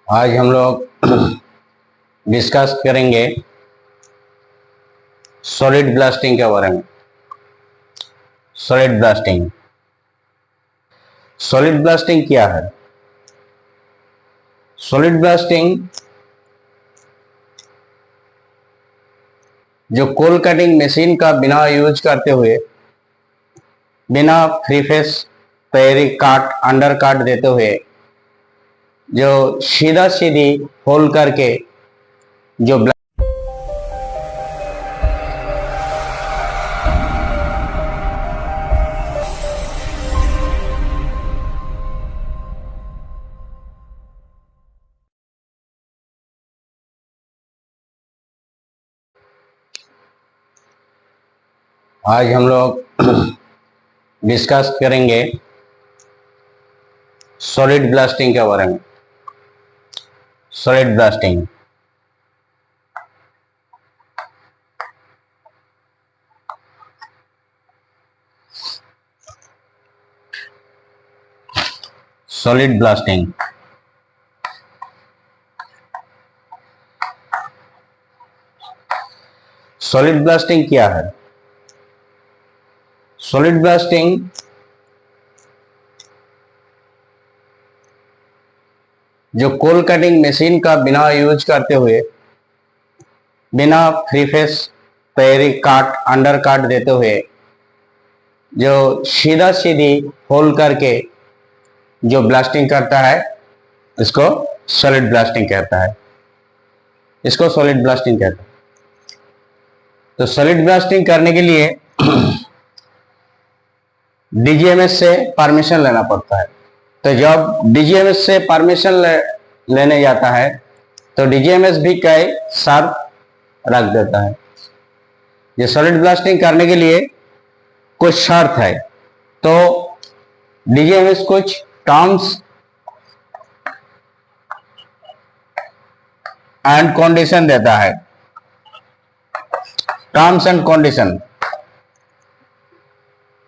आज हम लोग डिस्कस करेंगे सॉलिड ब्लास्टिंग के बारे में। सॉलिड ब्लास्टिंग सॉलिड ब्लास्टिंग क्या है? सॉलिड ब्लास्टिंग जो कोल कटिंग मशीन का बिना यूज करते हुए, बिना फ्री फेस तैयारी काट अंडर काट देते हुए, जो सीधा सीधी होल करके जो आज हम लोग डिस्कस करेंगे सॉलिड ब्लास्टिंग के बारे में। Solid blasting solid blasting solid blasting क्या है? सॉलिड ब्लास्टिंग जो कोल कटिंग मशीन का बिना यूज करते हुए, बिना फ्री फेस तैयारी काट अंडर काट देते हुए, जो सीधा सीधी होल करके जो ब्लास्टिंग करता है, इसको सॉलिड ब्लास्टिंग कहता है। इसको सॉलिड ब्लास्टिंग कहता है। तो सॉलिड ब्लास्टिंग करने के लिए डीजीएमएस से परमिशन लेना पड़ता है। तो जब डीजीएमएस से परमिशन लेने जाता है तो डीजीएमएस भी कई शर्त रख देता है। ये सॉलिड ब्लास्टिंग करने के लिए कुछ शर्त है, तो डीजीएमएस कुछ टर्म्स एंड कंडीशन देता है। टर्म्स एंड कंडीशन,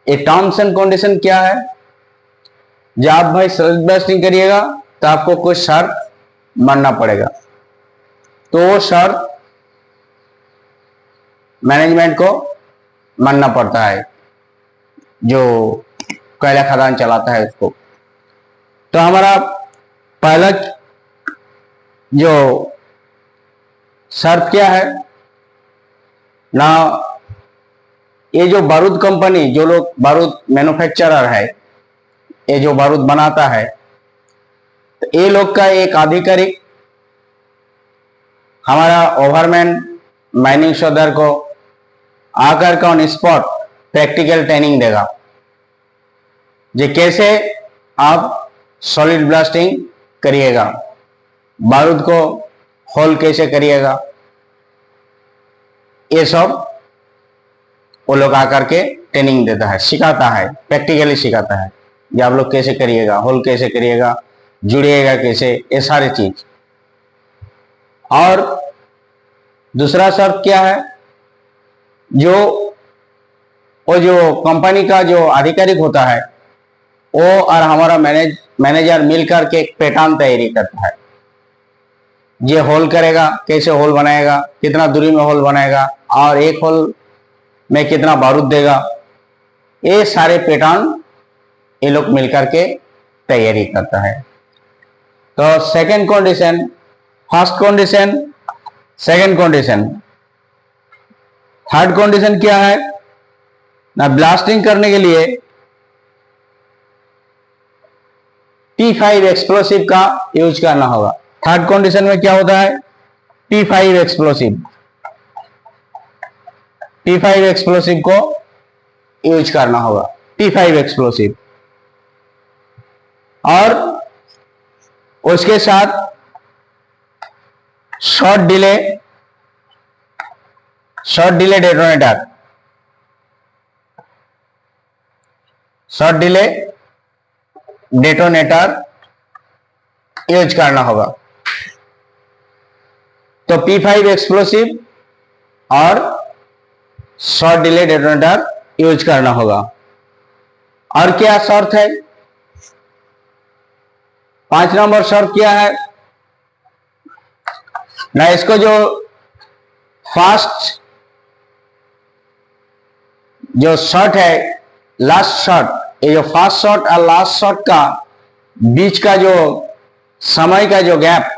ये टर्म्स एंड कंडीशन क्या है? जब आप भाई सॉलिड ब्लास्टिंग करिएगा तो आपको कुछ शर्त मानना पड़ेगा। तो वो शर्त मैनेजमेंट को मानना पड़ता है, जो कोयला खदान चलाता है उसको। तो हमारा पहला जो शर्त क्या है ना, ये जो बारूद कंपनी, जो लोग बारूद मैन्युफैक्चरर है, ये जो बारूद बनाता है, तो ये लोग का एक अधिकारिक हमारा ओवरमैन माइनिंग सदर को आकर का ऑन स्पॉट प्रैक्टिकल ट्रेनिंग देगा, जे कैसे आप सॉलिड ब्लास्टिंग करिएगा, बारूद को होल कैसे करिएगा, ये सब वो लोग आकर के ट्रेनिंग देता है, सिखाता है, प्रैक्टिकली सिखाता है कि आप लोग कैसे करिएगा, होल कैसे करिएगा, जुड़िएगा कैसे, ये सारी चीज। और दूसरा शर्त क्या है, वो जो कंपनी का जो आधिकारिक होता है, वो और हमारा मैनेजर मिलकर के एक पैटर्न तैयारी करता है। ये होल करेगा, कैसे होल बनाएगा, कितना दूरी में होल बनाएगा, और एक होल में कितना बारूद देगा, ये सारे पैटर्न ये लोग मिलकर के तैयारी करता है। तो second condition, first condition, second condition, third condition क्या है ना, ब्लास्टिंग करने के लिए T5 एक्सप्लोसिव का यूज करना होगा। थर्ड कंडीशन में क्या होता है, T5 एक्सप्लोसिव, T5 एक्सप्लोसिव को यूज करना होगा, T5 एक्सप्लोसिव। और उसके साथ short delay detonator, short delay detonator use करना होगा। तो P5 एक्सप्लोसिव और शॉर्ट डिले डेटोनेटर यूज करना होगा। और क्या शर्त है, 5 नंबर शर्त क्या है ना इसको जो फास्ट जो शॉट है, लास्ट शॉट, ये जो फास्ट शॉट और लास्ट शॉट का बीच का जो समय का जो गैप,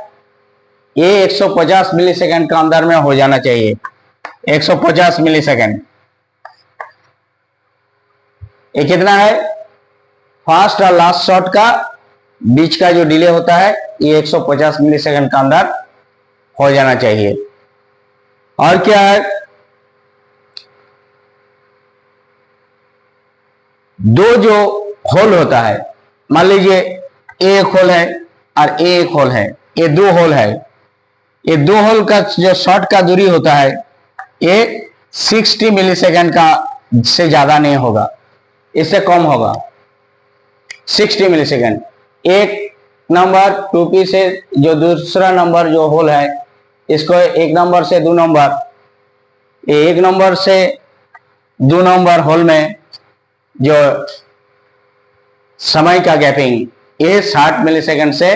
ये 150 मिलीसेकंड का अंदर में हो जाना चाहिए। 150 मिलीसेकंड ये कितना है? फास्ट और लास्ट शॉट का बीच का जो डिले होता है ये 150 मिलीसेकंड का अंदर हो जाना चाहिए। और क्या है, दो जो होल होता है, मान लीजिए ए एक होल है और ए एक होल है, ये दो होल है, ये दो होल का जो शॉट का दूरी होता है ये 60 मिलीसेकंड का से ज्यादा नहीं होगा, इससे कम होगा। 60 मिलीसेकंड। एक नंबर 2p से जो दूसरा नंबर जो होल है, इसको एक नंबर से 2 नंबर, ये एक नंबर से 2 नंबर होल में जो समय का गैपिंग ये 60 मिलीसेकंड से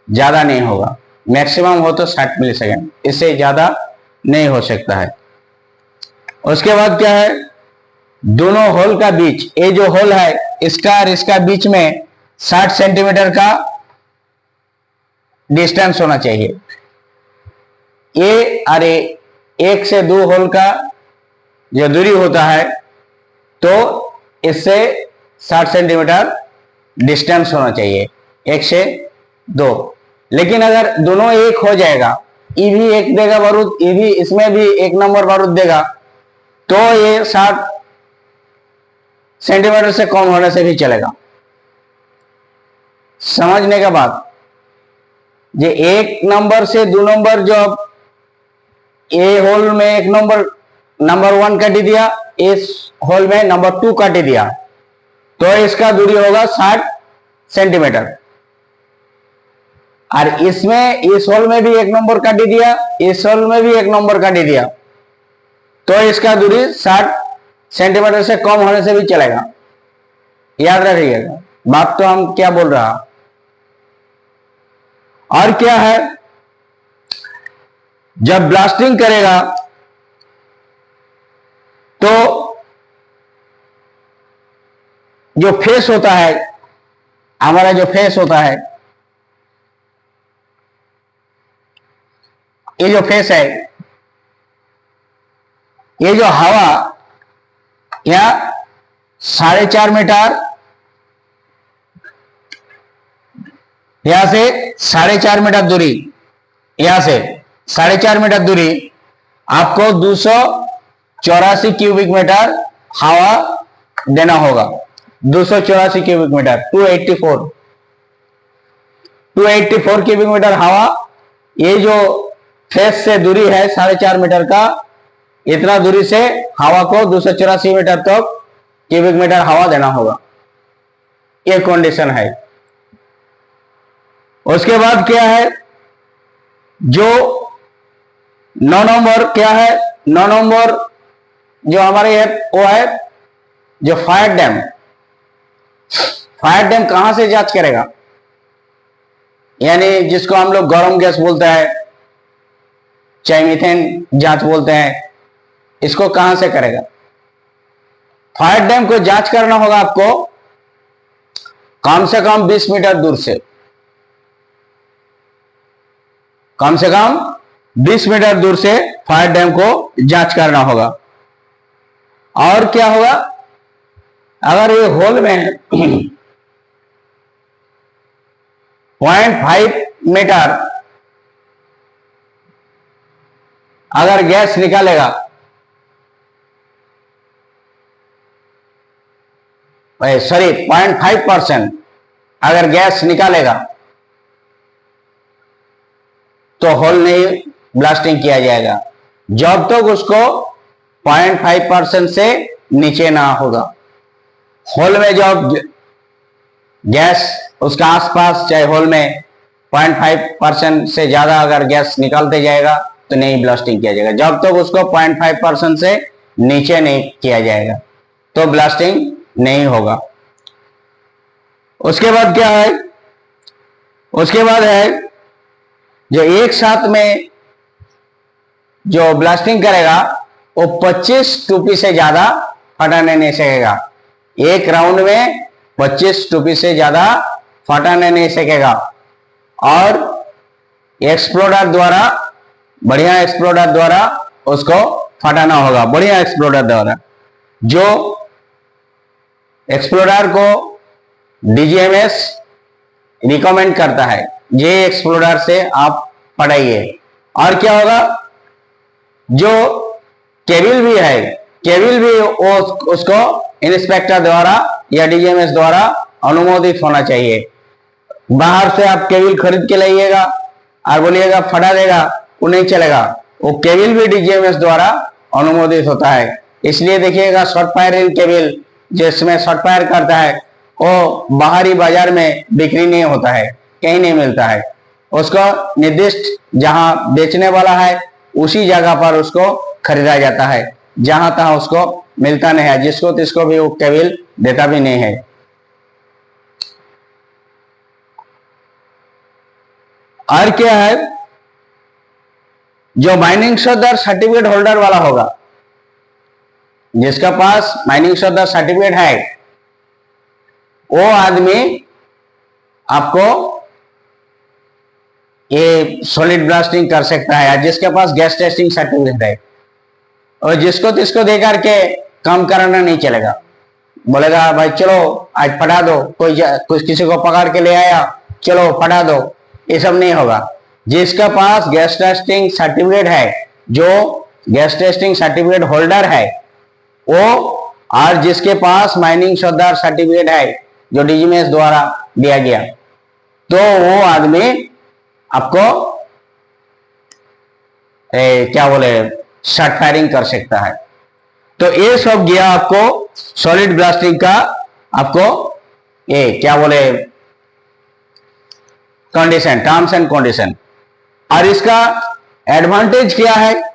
ज्यादा नहीं होगा। मैक्सिमम हो तो 60 मिलीसेकंड, इससे ज्यादा नहीं हो सकता है। उसके बाद क्या है, दोनों होल का बीच, ये जो होल है इसका और इसका बीच में 60 सेंटीमीटर का डिस्टेंस होना चाहिए। ये अरे एक से 2 होल का जो दूरी होता है तो इससे 60 सेंटीमीटर डिस्टेंस होना चाहिए, 1 से 2। लेकिन अगर दोनों एक हो जाएगा, ई भी एक देगा बारूद, ई भी इसमें भी 1 नंबर बारूद देगा, तो ये 60 सेंटीमीटर से कम होने से भी चलेगा। समझने का बात, ये 1 नंबर से 2 नंबर जो ए होल में 1 नंबर 1 काट दिया, इस होल में नंबर 2 काट दिया, तो इसका दूरी होगा 60 सेंटीमीटर। और इसमें इस होल में भी 1 नंबर काट दिया, इस होल में भी 1 नंबर काट दिया, तो इसका दूरी 60 सेंटीमीटर से कम होने से भी चलेगा। याद रखिएगा बात तो हम क्या बोल रहा। और क्या है, जब ब्लास्टिंग करेगा तो जो फेस होता है, हमारा जो फेस होता है, ये जो फेस है, ये जो हवा या 4.5 मीटर, यहां से 4.5 मीटर दूरी, यहां से 4.5 मीटर दूरी आपको 284 क्यूबिक मीटर हवा देना होगा। 284 क्यूबिक मीटर, 284 क्यूबिक मीटर हवा। ये जो फेस से दूरी है 4.5 मीटर का, इतना दूरी से हवा को 284 मीटर तक क्यूबिक मीटर हवा देना होगा, ये कंडीशन है। उसके बाद क्या है, जो 9 नंबर क्या है, 9 नंबर जो हमारे है वो है जो फायर डैम। फायर डैम कहां से जांच करेगा, यानी जिसको हम लोग गरम गैस बोलते हैं, चाहे मीथेन जांच बोलते हैं, इसको कहां से करेगा? फायर डैम को जांच करना होगा आपको कम से कम 20 मीटर दूर से, कम से कम 20 मीटर दूर से फायर डैम को जांच करना होगा। और क्या होगा, अगर ये होल में 0.5 मीटर अगर गैस निकालेगा, सॉरी 0.5% अगर गैस निकालेगा तो होल नहीं ब्लास्टिंग किया जाएगा, जब तक उसको 0.5% से नीचे ना होगा। होल में जब गैस उसका आसपास, चाहे होल में 0.5% से ज्यादा अगर गैस निकालते जाएगा तो नहीं ब्लास्टिंग किया जाएगा। जब तक उसको 0.5% से नीचे नहीं किया जाएगा तो ब्लास्टिंग नहीं होगा। उसके बाद क्या है, उसके बाद है जो एक साथ में जो ब्लास्टिंग करेगा वो 25 टूपी से ज्यादा फटाने नहीं सकेगा। एक राउंड में 25 टूपी से ज्यादा फटाने नहीं सकेगा। और एक्सप्लोडर द्वारा, बढ़िया एक्सप्लोडर द्वारा उसको फटाना होगा, बढ़िया एक्सप्लोडर द्वारा। जो एक्सप्लोडर को डीजीएमएस रिकमेंड करता है, ये एक्सप्लोडर से आप पढ़ाइए। और क्या होगा, जो केबिल भी है, केबिल भी उसको इंस्पेक्टर द्वारा या डीजीएमएस द्वारा अनुमोदित होना चाहिए। बाहर से आप केबिल खरीद के लाइएगा और बोलिएगा फटा देगा, वो नहीं चलेगा। वो केबिल भी डीजीएमएस द्वारा अनुमोदित होता है। इसलिए देखिएगा शॉर्ट फायरिंग केबिल जिसमें शॉर्ट फायर करता है वो बाहरी बाजार में बिक्री नहीं होता है, कहीं नहीं मिलता है। उसको निर्दिष्ट जहां बेचने वाला है उसी जगह पर उसको खरीदा जाता है, जहां तहां उसको मिलता नहीं है, जिसको तिसको भी वो केबिल देता भी नहीं है। और क्या है, जो माइनिंग शोधर सर्टिफिकेट होल्डर वाला होगा, जिसका पास माइनिंग शोधर सर्टिफिकेट है, वो आदमी आपको ये सॉलिड ब्लास्टिंग कर सकता है। जिसके पास गैस टेस्टिंग सर्टिफिकेट है, और जिसको तिसको देकर के काम कराना नहीं चलेगा। बोलेगा भाई चलो आज फटा दो, कोई किसी को पकड़ के ले आया, चलो फटा दो, ये सब नहीं होगा। जिसके पास गैस टेस्टिंग सर्टिफिकेट है, जो गैस टेस्टिंग सर्टिफिकेट होल्डर है वो, और जिसके पास माइनिंग शोधर सर्टिफिकेट है जो डीजीएमएस द्वारा दिया गया, तो वो आदमी आपको क्या बोले शॉर्ट फायरिंग कर सकता है। तो ये सब गया आपको सॉलिड ब्लास्टिंग का, आपको ये क्या बोले कंडीशन, टर्म्स एंड कंडीशन। और इसका एडवांटेज क्या है,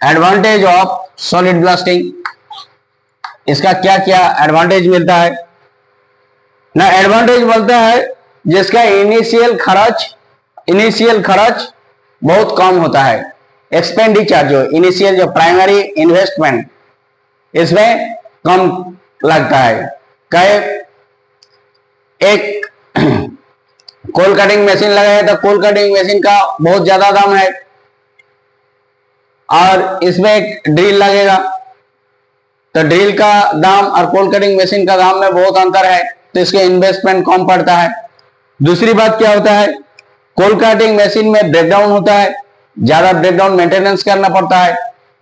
एडवांटेज ऑफ सॉलिड ब्लास्टिंग। इसका क्या क्या एडवांटेज मिलता है ना। एडवांटेज बोलता है जिसका इनिशियल खर्च बहुत कम होता है। एक्सपेंडिचर जो इनिशियल जो प्राइमरी इन्वेस्टमेंट इसमें कम लगता है। कहे एक कोल कटिंग मशीन लगाए तो कोल कटिंग मशीन का बहुत ज्यादा दाम है, और इसमें एक ड्रिल लगेगा तो ड्रिल का दाम और कोल कटिंग मशीन का दाम में बहुत अंतर है, तो इसके इन्वेस्टमेंट कम पड़ता है। दूसरी बात क्या होता है, कोल कटिंग मशीन में ब्रेकडाउन होता है, ज्यादा ब्रेकडाउन मेंटेनेंस करना पड़ता है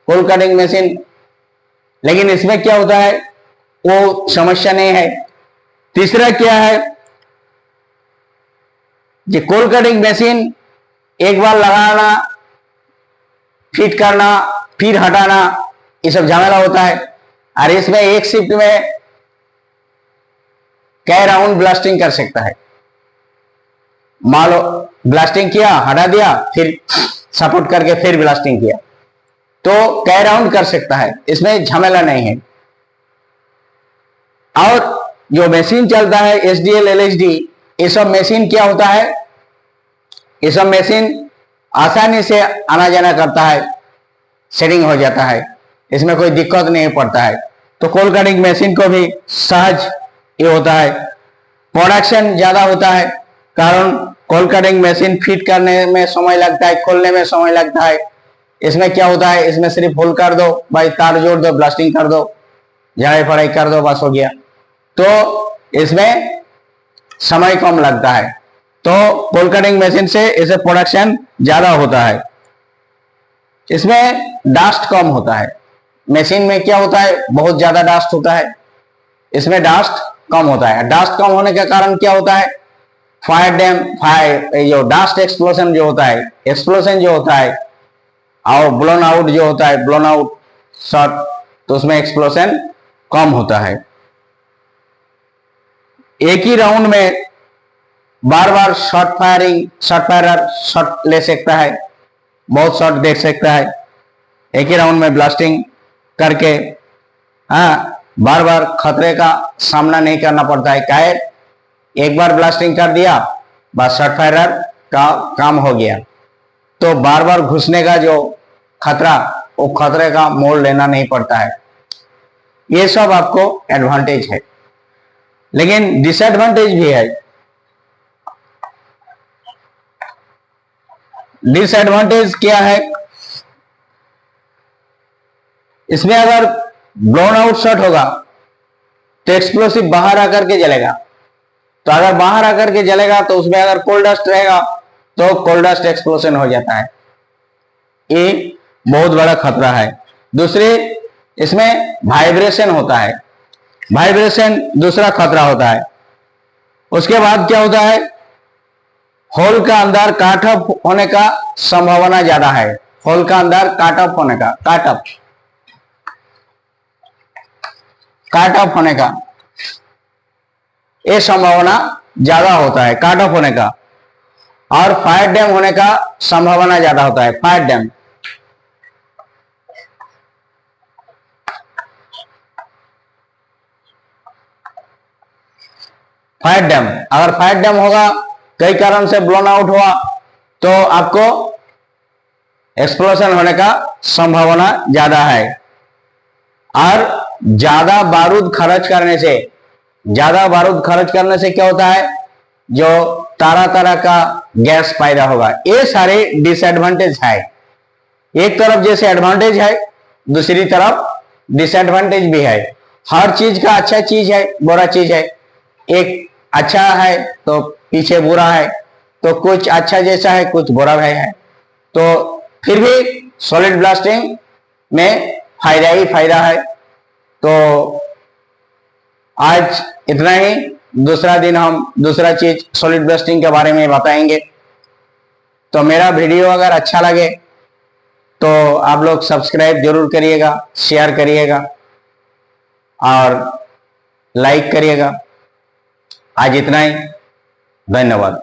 कोल कटिंग मशीन, लेकिन इसमें क्या होता है वो समस्या नहीं है। तीसरा क्या है, ये कोल कटिंग मशीन एक बार लगाना, फिट करना, फिर हटाना, ये सब झमेला होता है। और इसमें एक शिफ्ट में कई राउंड ब्लास्टिंग कर सकता है। मान लो ब्लास्टिंग किया, हटा दिया, फिर सपोर्ट करके फिर ब्लास्टिंग किया, तो कई राउंड कर सकता है, इसमें झमेला नहीं है। और जो मशीन चलता है एसडीएल एलएचडी, ये सब मशीन क्या होता है, ये सब मशीन आसानी से आना जाना करता है, सेटिंग हो जाता है, इसमें कोई दिक्कत नहीं पड़ता है। तो कोल कटिंग मशीन को भी सहज ये होता है। प्रोडक्शन ज्यादा होता है, कारण कोल कटिंग मशीन फिट करने में समय लगता है, खोलने में समय लगता है। इसमें क्या होता है, इसमें सिर्फ होल कर दो भाई, तार जोड़ दो, ब्लास्टिंग कर दो, झाड़ी फड़ाई कर दो, बस हो गया। तो इसमें समय कम लगता है, तो कोल कटिंग मशीन से इसे प्रोडक्शन ज्यादा होता है। इसमें डस्ट कम होता है, मशीन में क्या होता है बहुत ज्यादा डस्ट होता है, इसमें डस्ट कम होता है। डस्ट कम होने के कारण क्या होता है, फायर जो डस्ट एक्सप्लोजन जो होता है, एक्सप्लोजन जो होता है और ब्लोन आउट जो होता है, ब्लोन आउट शॉट, तो उसमें एक्सप्लोजन कम होता है। एक ही राउंड में बार बार शॉट फायरर शॉट ले सकता है, बहुत शॉट देख सकता है। एक ही राउंड में ब्लास्टिंग करके बार बार खतरे का सामना नहीं करना पड़ता है। क्या है, एक बार ब्लास्टिंग कर दिया बस शॉट फायरर का काम हो गया। तो बार बार घुसने का जो खतरा, वो खतरे का मोड़ लेना नहीं पड़ता है। ये सब आपको एडवांटेज है, लेकिन डिसएडवांटेज भी है। डिसएडवांटेज क्या है, इसमें अगर ब्लोन आउट शॉट होगा तो एक्सप्लोसिव बाहर आकर के जलेगा। तो अगर बाहर आकर के जलेगा तो उसमें अगर कोल्ड डस्ट रहेगा तो कोल्ड डस्ट एक्सप्लोजन हो जाता है। ये बहुत बड़ा खतरा है। दूसरे, इसमें वाइब्रेशन होता है, वाइब्रेशन दूसरा खतरा होता है। उसके बाद क्या होता है, होल का अंदर काट ऑफ होने का संभावना ज्यादा है। होल का अंदर काट ऑफ होने का, काट ऑफ होने का ये संभावना ज्यादा होता है, काट ऑफ होने का। और फायर डैम होने का संभावना ज्यादा होता है। फायर डैम, फायर डैम, अगर फायर डैम होगा, कई कारण से ब्लोन आउट हुआ, तो आपको एक्सप्लोजन होने का संभावना ज्यादा है। और ज्यादा बारूद खर्च करने से क्या होता है, जो तरह तरह का गैस पैदा होगा। ये सारे डिसएडवांटेज है। एक तरफ जैसे एडवांटेज है, दूसरी तरफ डिसएडवांटेज भी है। हर चीज का अच्छा चीज है, बुरा चीज है। एक अच्छा है तो पीछे बुरा है, तो कुछ अच्छा जैसा है, कुछ बुरा है। तो फिर भी सॉलिड ब्लास्टिंग में फायदा ही फायदा है। तो आज इतना ही। दूसरा दिन हम दूसरा चीज सॉलिड ब्लास्टिंग के बारे में बताएंगे। तो मेरा वीडियो अगर अच्छा लगे तो आप लोग सब्सक्राइब जरूर करिएगा, शेयर करिएगा और लाइक करिएगा। आज इतना ही, धन्यवाद।